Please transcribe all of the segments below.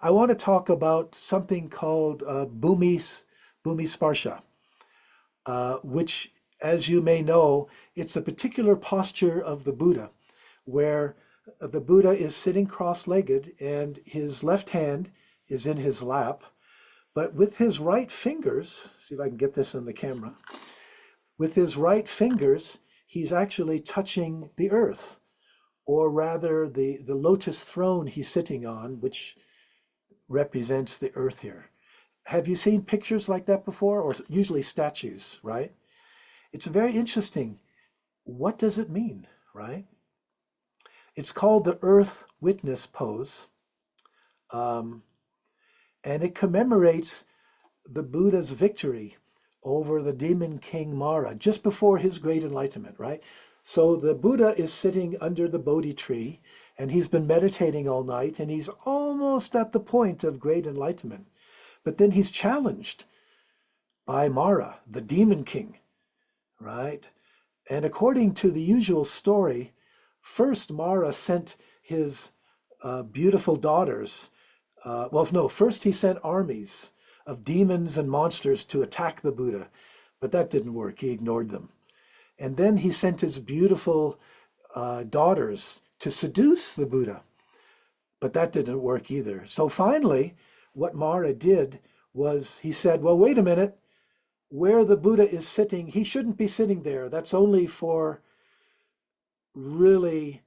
I want to talk about something called Bhumisparsha, which, as you may know, it's a particular posture of the Buddha, where the Buddha is sitting cross-legged and his left hand is in his lap, but with his right fingers, see if I can get this on the camera, with his right fingers, he's actually touching the earth, or rather the lotus throne he's sitting on, which represents the earth here. Have you seen pictures like that before? Or usually statues, right? It's very interesting. What does it mean, right? It's called the earth witness pose. And it commemorates the Buddha's victory over the demon king Mara just before his great enlightenment, right? So the Buddha is sitting under the Bodhi tree and he's been meditating all night and he's almost at the point of great enlightenment. But then he's challenged by Mara, the demon king, right? And according to the usual story, first Mara sent his beautiful daughters. First he sent armies of demons and monsters to attack the Buddha, but that didn't work. He ignored them. And then he sent his beautiful daughters to seduce the Buddha, but that didn't work either. So finally, what Mara did was he said, well, wait a minute, where the Buddha is sitting, he shouldn't be sitting there. That's only for really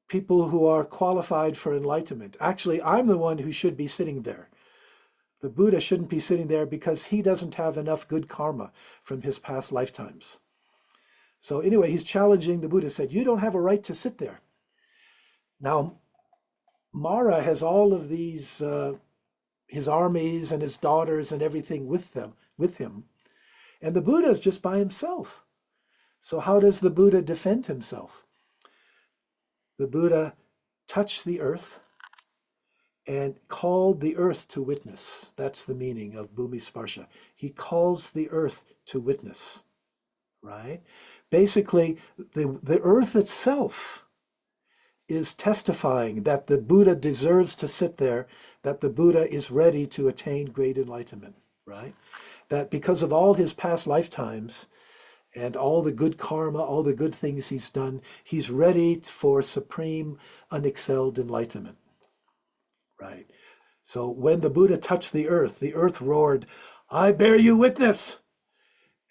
people who are qualified for enlightenment. Actually, I'm the one who should be sitting there. The Buddha shouldn't be sitting there because he doesn't have enough good karma from his past lifetimes. So anyway, he's challenging the Buddha, said, you don't have a right to sit there. Now, Mara has all of these, his armies and his daughters and everything with him. And the Buddha is just by himself. So how does the Buddha defend himself? The Buddha touched the earth and called the earth to witness. That's the meaning of Bhumisparsha. He calls the earth to witness, right? Basically, the earth itself is testifying that the Buddha deserves to sit there, that the Buddha is ready to attain great enlightenment, right? That because of all his past lifetimes and all the good karma, all the good things he's done, he's ready for supreme, unexcelled enlightenment, right? So when the Buddha touched the earth roared, I bear you witness.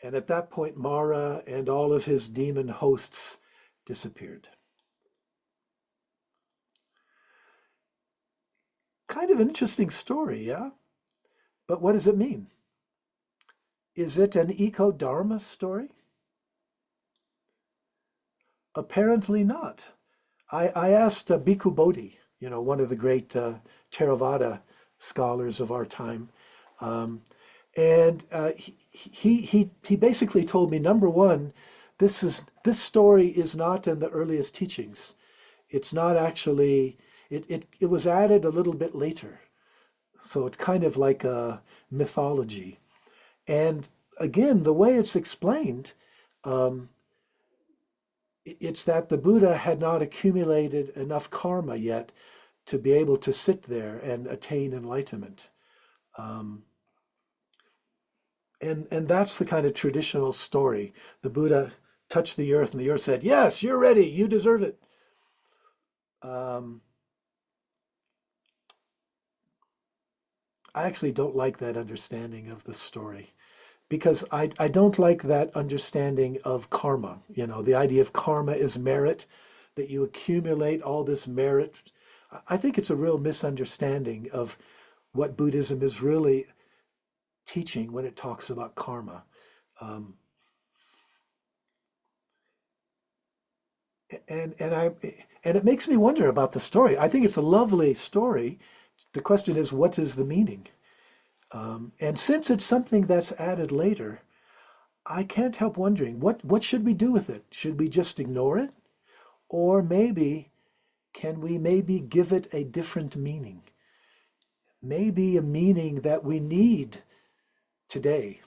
And at that point, Mara and all of his demon hosts disappeared. Kind of an interesting story, yeah? But what does it mean? Is it an eco-dharma story? Apparently not. I asked Bhikkhu Bodhi, one of the great Theravada scholars of our time, and he basically told me, number one, this story is not in the earliest teachings. It's not actually, it was added a little bit later. So it's kind of like a mythology. And again, the way it's explained, it's that the Buddha had not accumulated enough karma yet to be able to sit there and attain enlightenment. And that's the kind of traditional story. The Buddha touched the earth and the earth said, yes, you're ready, you deserve it. I actually don't like that understanding of the story because I don't like that understanding of karma. The idea of karma is merit, that you accumulate all this merit. I think it's a real misunderstanding of what Buddhism is really teaching when it talks about karma. And it makes me wonder about the story. I think it's a lovely story. The question is, what is the meaning? And since it's something that's added later, I can't help wondering, what should we do with it? Should we just ignore it? Or can we maybe give it a different meaning? Maybe a meaning that we need today,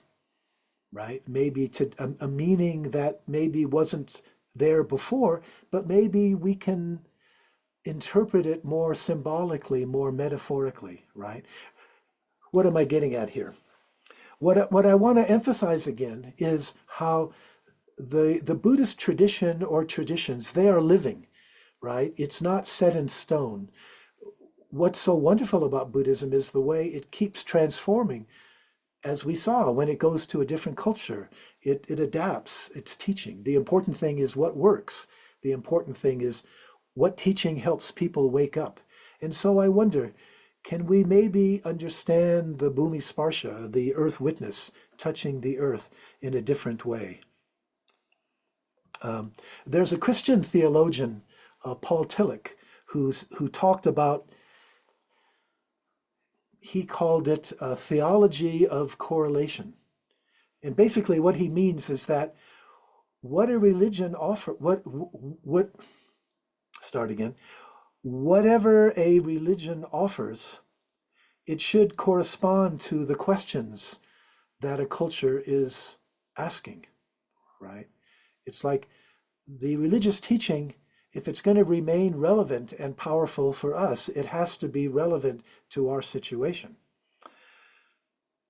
right? Maybe a meaning that maybe wasn't there before, but maybe we can interpret it more symbolically, more metaphorically, right? What am I getting at here? What I want to emphasize again is how the Buddhist tradition or traditions, they are living, right? It's not set in stone. What's so wonderful about Buddhism is the way it keeps transforming. As we saw, when it goes to a different culture, it adapts its teaching. The important thing is what works. The important thing is what teaching helps people wake up. And so I wonder, can we maybe understand the Bhumisparsha, the earth witness, touching the earth in a different way? There's a Christian theologian, Paul Tillich, who talked about, he called it a theology of correlation. And basically what he means is that what a religion start again, whatever a religion offers, it should correspond to the questions that a culture is asking, right? It's like the religious teaching, if it's going to remain relevant and powerful for us, it has to be relevant to our situation.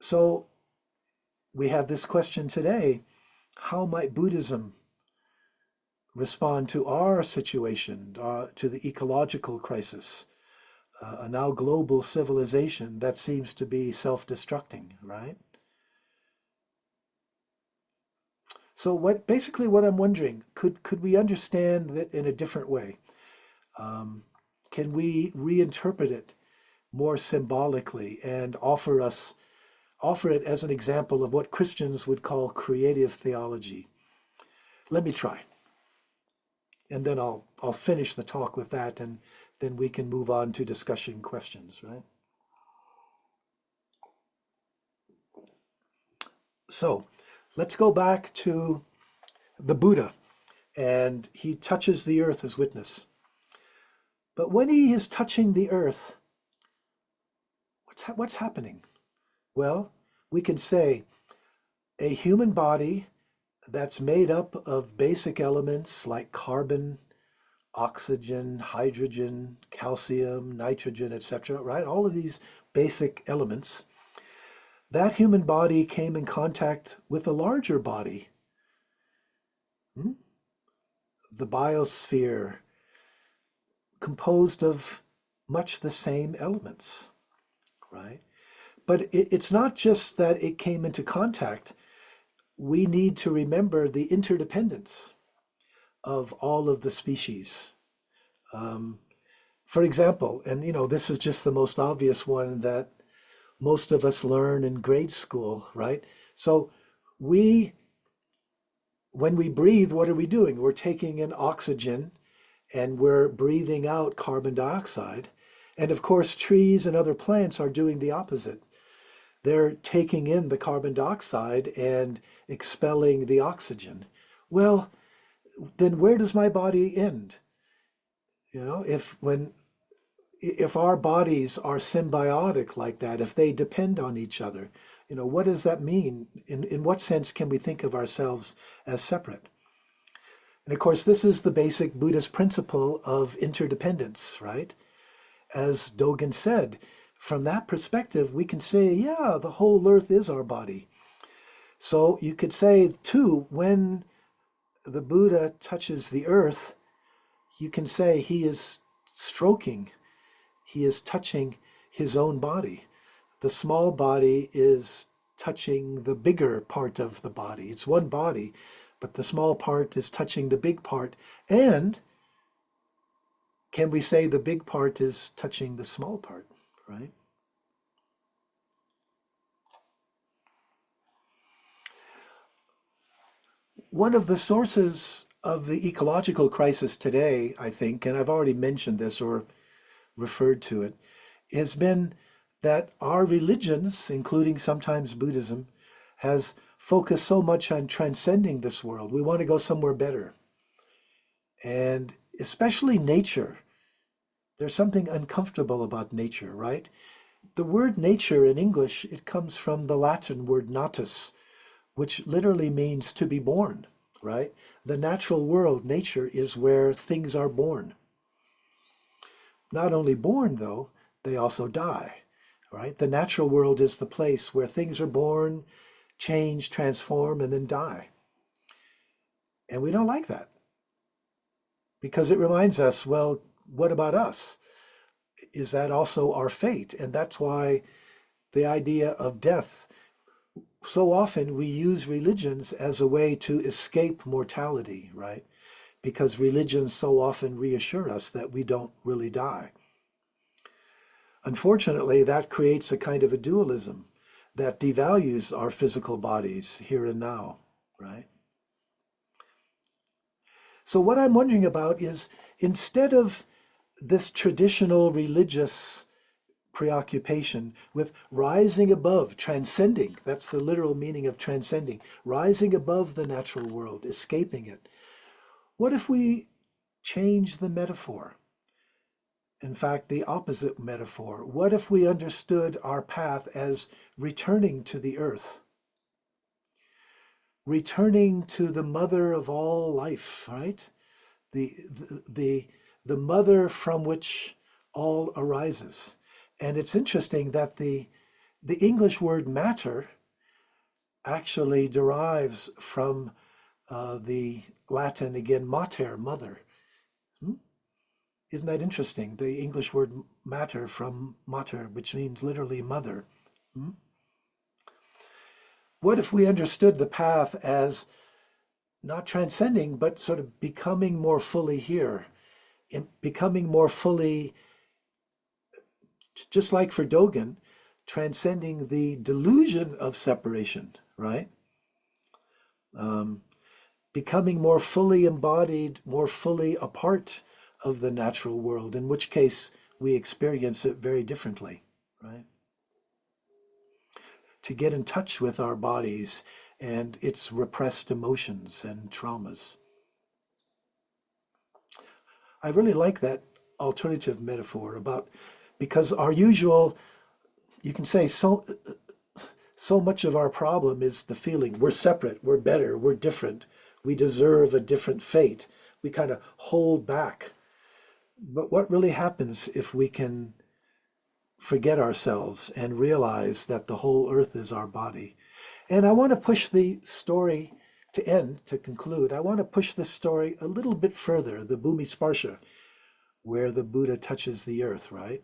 So we have this question today: how might Buddhism respond to our situation, to the ecological crisis, a now global civilization that seems to be self-destructing, right? So basically what I'm wondering, could we understand that in a different way? Can we reinterpret it more symbolically and offer it as an example of what Christians would call creative theology? Let me try. And then I'll finish the talk with that, and then we can move on to discussion questions, right? So let's go back to the Buddha, and he touches the earth as witness. But when he is touching the earth, what's happening? Well, we can say a human body that's made up of basic elements like carbon, oxygen, hydrogen, calcium, nitrogen, etc., right? All of these basic elements. That human body came in contact with a larger body, the biosphere, composed of much the same elements, right? But it's not just that it came into contact. We need to remember the interdependence of all of the species. For example, and this is just the most obvious one that most of us learn in grade school, right? So when we breathe, what are we doing? We're taking in oxygen and we're breathing out carbon dioxide. And of course, trees and other plants are doing the opposite. They're taking in the carbon dioxide and expelling the oxygen. Well, then where does my body end? If our bodies are symbiotic like that, if they depend on each other, what does that mean? In what sense can we think of ourselves as separate? And of course, this is the basic Buddhist principle of interdependence, right? As Dogen said, from that perspective, we can say, yeah, the whole earth is our body. So you could say, too, when the Buddha touches the earth, you can say he is stroking, he is touching his own body. The small body is touching the bigger part of the body. It's one body, but the small part is touching the big part. And can we say the big part is touching the small part, right? One of the sources of the ecological crisis today, I think, and I've already mentioned this or referred to it, has been that our religions, including sometimes Buddhism, has focused so much on transcending this world. We want to go somewhere better. And especially nature. There's something uncomfortable about nature, right? The word nature in English, it comes from the Latin word natus, which literally means to be born, right? The natural world, nature, is where things are born. not only born, though, they also die, right? The natural world is the place where things are born, change, transform, and then die. And we don't like that because it reminds us, well, what about us? Is that also our fate? And that's why the idea of death, so often we use religions as a way to escape mortality, right? Because religions so often reassure us that we don't really die. Unfortunately, that creates a kind of a dualism that devalues our physical bodies here and now, right? So what I'm wondering about is, instead of this traditional religious preoccupation with rising above, transcending, that's the literal meaning of transcending, rising above the natural world, escaping it, what if we change the metaphor? In fact, the opposite metaphor. What if we understood our path as returning to the earth? Returning to the mother of all life, right? The mother from which all arises. And it's interesting that the English word matter actually derives from the Latin, again, mater, mother. Isn't that interesting? The English word matter from mater, which means literally mother. What if we understood the path as not transcending, but sort of becoming more fully here, becoming more fully, just like for Dogen, transcending the delusion of separation, right? Becoming more fully embodied, more fully a part of the natural world, in which case we experience it very differently, right? To get in touch with our bodies and its repressed emotions and traumas. I really like that alternative metaphor about, because our usual, you can say, so much of our problem is the feeling we're separate, we're better, we're different, we deserve a different fate. We kind of hold back. But what really happens if we can forget ourselves and realize that the whole earth is our body? And I want to push the story to end, to conclude. I want to push this story a little bit further, the Bhumisparsha, where the Buddha touches the earth, right?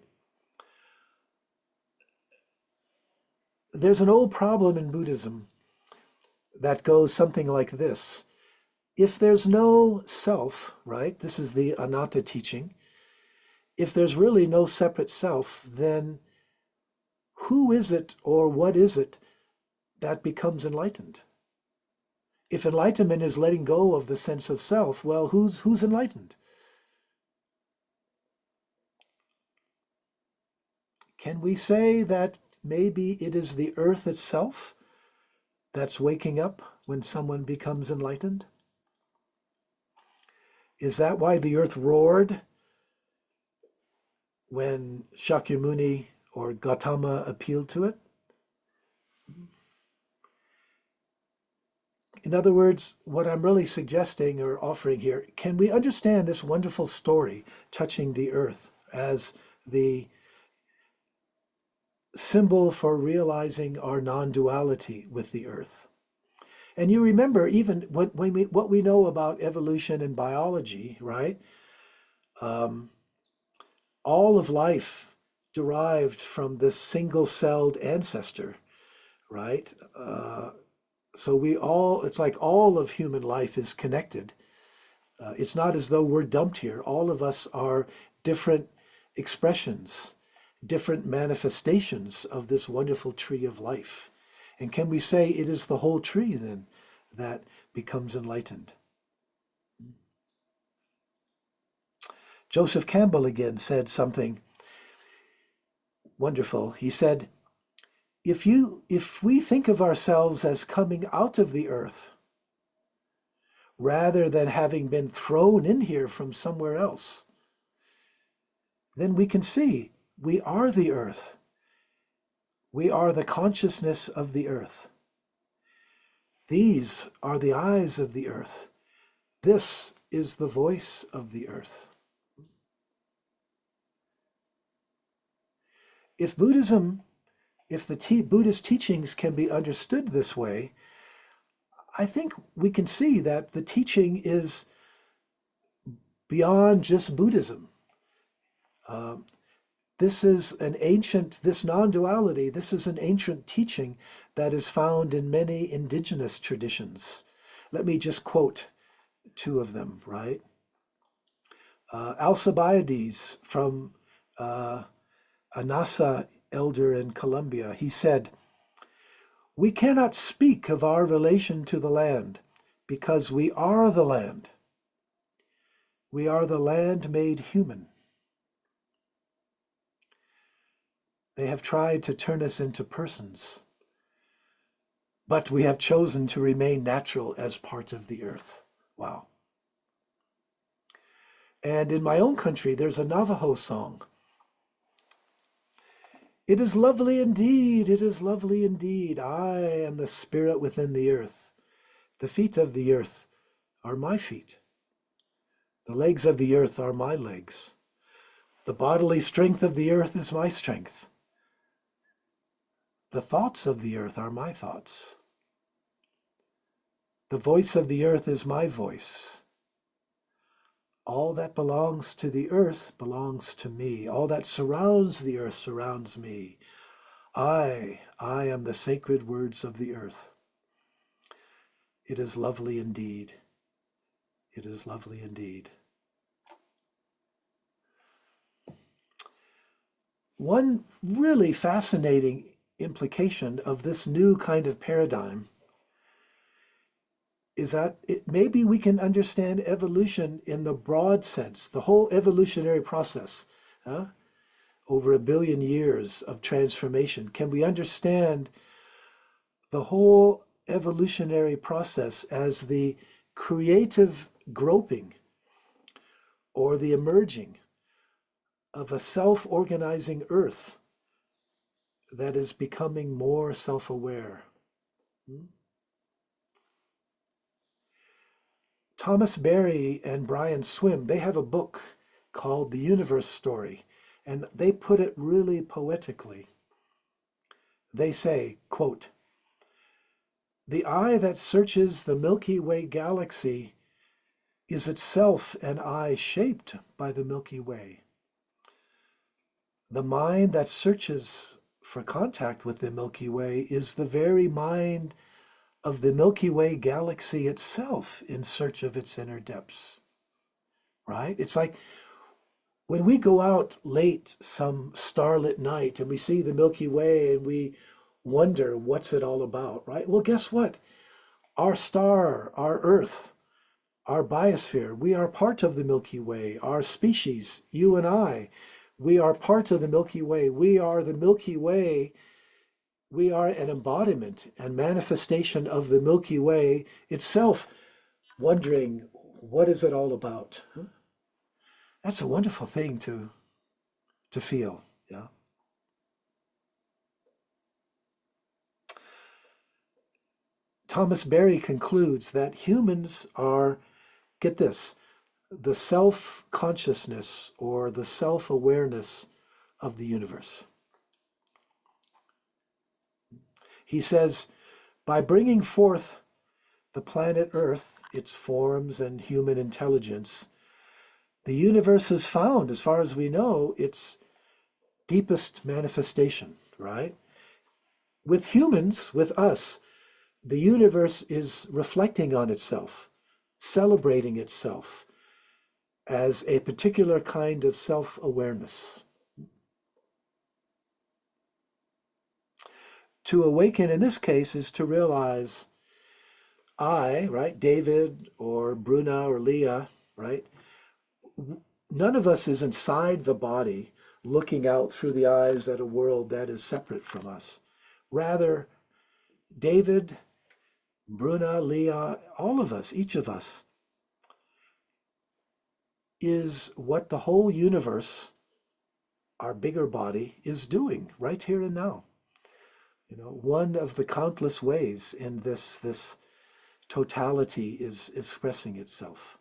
There's an old problem in Buddhism that goes something like this. If there's no self, right, this is the anatta teaching, if there's really no separate self, then who is it or what is it that becomes enlightened? If enlightenment is letting go of the sense of self, well, who's enlightened? Can we say that maybe it is the earth itself that's waking up when someone becomes enlightened? Is that why the earth roared when Shakyamuni or Gautama appealed to it? In other words, what I'm really suggesting or offering here, can we understand this wonderful story touching the earth as the symbol for realizing our non-duality with the earth? And you remember, even what we know about evolution and biology, right? All of life derived from this single-celled ancestor, right? So it's like all of human life is connected. It's not as though we're dumped here. All of us are different expressions, different manifestations of this wonderful tree of life. And can we say it is the whole tree then that becomes enlightened? Joseph Campbell again said something wonderful. He said, if we think of ourselves as coming out of the earth, rather than having been thrown in here from somewhere else, then we can see we are the earth. We are the consciousness of the earth. These are the eyes of the earth. This is the voice of the earth. if if the Buddhist teachings can be understood this way, I think we can see that the teaching is beyond just Buddhism. This is an ancient, this non-duality, this is an ancient teaching that is found in many indigenous traditions. Let me just quote two of them, right? Alcibiades from Anasa elder in Colombia, he said, "We cannot speak of our relation to the land because we are the land. We are the land made human. They have tried to turn us into persons, but we have chosen to remain natural as part of the earth." Wow. And in my own country, there's a Navajo song. "It is lovely indeed, it is lovely indeed. I am the spirit within the earth. The feet of the earth are my feet. The legs of the earth are my legs. The bodily strength of the earth is my strength. The thoughts of the earth are my thoughts. The voice of the earth is my voice. All that belongs to the earth belongs to me. All that surrounds the earth surrounds me. I am the sacred words of the earth. It is lovely indeed. It is lovely indeed." One really fascinating implication of this new kind of paradigm is that maybe we can understand evolution in the broad sense, the whole evolutionary process, over 1 billion years of transformation. Can we understand the whole evolutionary process as the creative groping or the emerging of a self-organizing earth that is becoming more self-aware? Thomas Berry and Brian Swim, they have a book called The Universe Story, and they put it really poetically. They say, quote, "The eye that searches the Milky Way galaxy is itself an eye shaped by the Milky Way. The mind that searches for contact with the Milky Way is the very mind of the Milky Way galaxy itself in search of its inner depths." Right? It's like when we go out late some starlit night and we see the Milky Way and we wonder what's it all about, right? Well, guess what? Our star, our Earth, our biosphere, we are part of the Milky Way. Our species, you and I, we are part of the Milky Way. We are the Milky Way. We are an embodiment and manifestation of the Milky Way itself, wondering, what is it all about? That's a wonderful thing to feel. Yeah. Thomas Berry concludes that humans are, get this, the self-consciousness or the self-awareness of the universe. He says, by bringing forth the planet Earth, its forms and human intelligence, the universe has found, as far as we know, its deepest manifestation, right? With humans, with us, the universe is reflecting on itself, celebrating itself as a particular kind of self-awareness. To awaken in this case is to realize I, right, David or Bruna or Leah, right, none of us is inside the body looking out through the eyes at a world that is separate from us. Rather, David, Bruna, Leah, all of us, each of us, is what the whole universe, our bigger body, is doing right here and now. You know, one of the countless ways in this totality is expressing itself.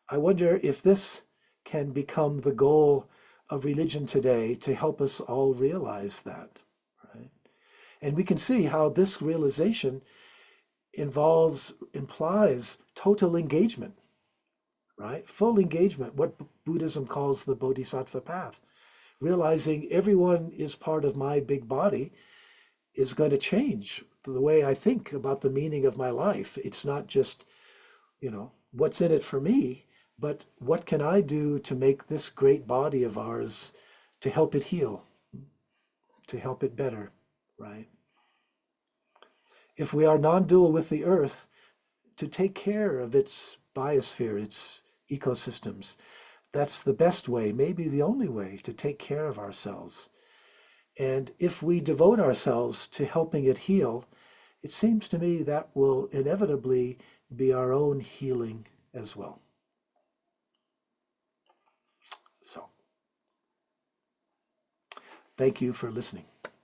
I wonder if this can become the goal of religion today to help us all realize that, right? And we can see how this realization implies total engagement, right? Full engagement, what Buddhism calls the bodhisattva path. Realizing everyone is part of my big body is going to change the way I think about the meaning of my life. It's not just, what's in it for me, but what can I do to make this great body of ours, to help it heal, to help it better, right? If we are non-dual with the earth, to take care of its biosphere, its ecosystems, that's the best way, maybe the only way to take care of ourselves. And if we devote ourselves to helping it heal, it seems to me that will inevitably be our own healing as well. So, thank you for listening.